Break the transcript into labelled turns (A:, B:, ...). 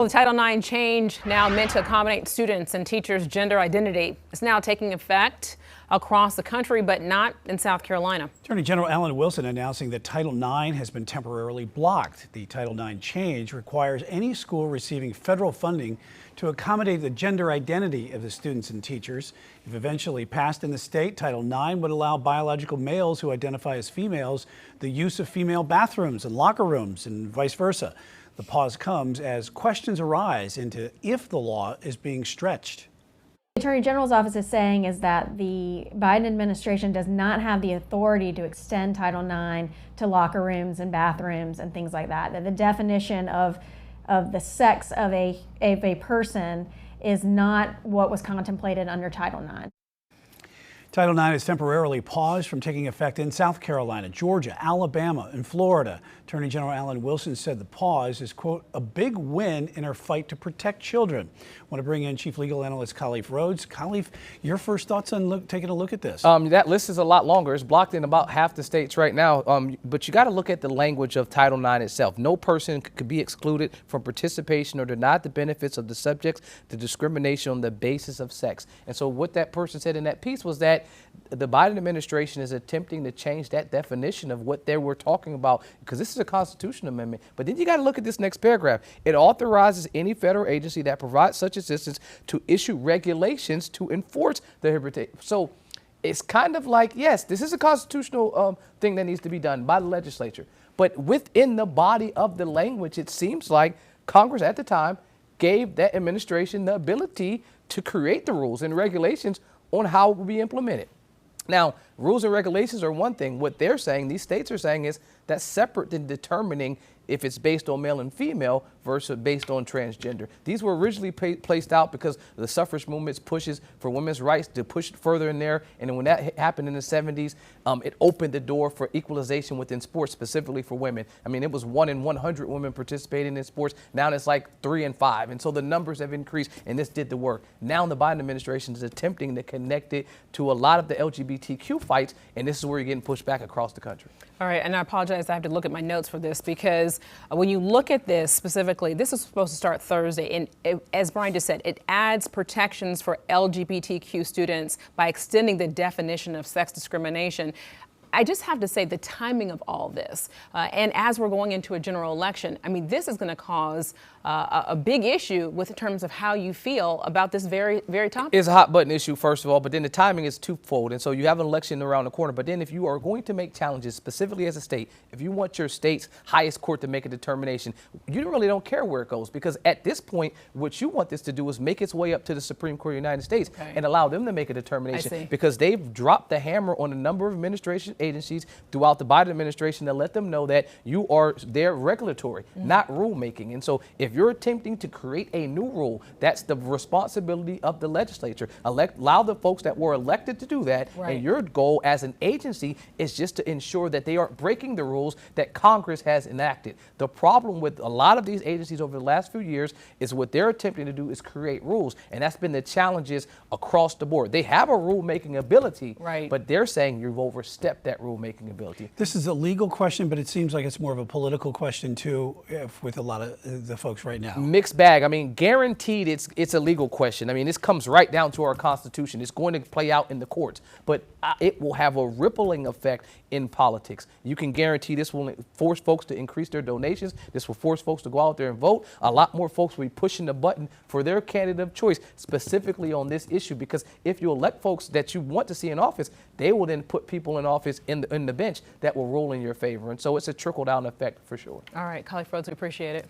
A: The Title IX change, now meant to accommodate students and teachers' gender identity, is now taking effect across the country, but not in South Carolina.
B: Attorney General Alan Wilson announcing that Title IX has been temporarily blocked. The Title IX change requires any school receiving federal funding to accommodate the gender identity of the students and teachers. If eventually passed in the state, Title IX would allow biological males who identify as females the use of female bathrooms and locker rooms and vice versa. The pause comes as questions arise into if the law is being stretched.
C: The Attorney General's office is saying is that the Biden administration does not have the authority to extend Title IX to locker rooms and bathrooms and things like that. That the definition of the sex of a person is not what was contemplated under Title IX.
B: Title IX is temporarily paused from taking effect in South Carolina, Georgia, Alabama, and Florida. Attorney General Alan Wilson said the pause is, quote, a big win in our fight to protect children. I want to bring in Chief Legal Analyst Khalif Rhodes. Khalif, your first thoughts on taking a look at this?
D: That list is a lot longer. It's blocked in about half the states right now. But you got to look at the language of Title IX itself. No person could be excluded from participation or denied the benefits of the subjects to discrimination on the basis of sex. And so what that person said in that piece was that the Biden administration is attempting to change that definition of what they were talking about, because this is a constitutional amendment. But then you got to look at this next paragraph. It authorizes any federal agency that provides such assistance to issue regulations to enforce the liberty. So it's kind of like, yes, this is a constitutional thing that needs to be done by the legislature. But within the body of the language, it seems like Congress at the time gave that administration the ability to create the rules and regulations on how it will be implemented. Now, rules and regulations are one thing. What they're saying, these states are saying, is that's separate than determining if it's based on male and female versus based on transgender. These were originally placed out because the suffrage movement's pushes for women's rights to push it further in there. And when that happened in the 70s, it opened the door for equalization within sports, specifically for women. I mean, it was 1 in 100 women participating in sports. Now it's like 3 in 5. And so the numbers have increased, and this did the work. Now the Biden administration is attempting to connect it to a lot of the LGBTQ fights, and this is where you're getting pushed back across the country.
A: All right, and I apologize, I have to look at my notes for this, because when you look at this specifically, this is supposed to start Thursday, and as Brian just said, it adds protections for LGBTQ students by extending the definition of sex discrimination. I just have to say the timing of all this, and as we're going into a general election, I mean, this is going to cause a big issue with in terms of how you feel about this very topic.
D: It's a hot button issue, first of all, but then the timing is twofold. And so you have an election around the corner. But then if you are going to make challenges, specifically as a state, if you want your state's highest court to make a determination, you really don't care where it goes, because at this point, what you want this to do is make its way up to the Supreme Court of the United States and allow them to make a determination, because they've dropped the hammer on a number of administration agencies throughout the Biden administration to let them know that you are their regulatory, not rulemaking. And so if you're attempting to create a new rule, that's the responsibility of the legislature. Allow the folks that were elected to do that. And your goal as an agency is just to ensure that they aren't breaking the rules that Congress has enacted. The problem with a lot of these agencies over the last few years is what they're attempting to do is create rules. And that's been the challenges across the board. They have a rulemaking ability, but they're saying you've overstepped that rulemaking ability.
B: This is a legal question, but it seems like it's more of a political question too, with a lot of the folks right now.
D: Mixed bag. I mean, guaranteed it's a legal question. I mean, this comes right down to our Constitution. It's going to play out in the courts, but it will have a rippling effect in politics. You can guarantee this will force folks to increase their donations. This will force folks to go out there and vote. A lot more folks will be pushing the button for their candidate of choice, specifically on this issue, because if you elect folks that you want to see in office, they will then put people in office in the bench that will rule in your favor. And so it's a trickle-down effect for sure.
A: All right, Khalif Rhodes, we appreciate it.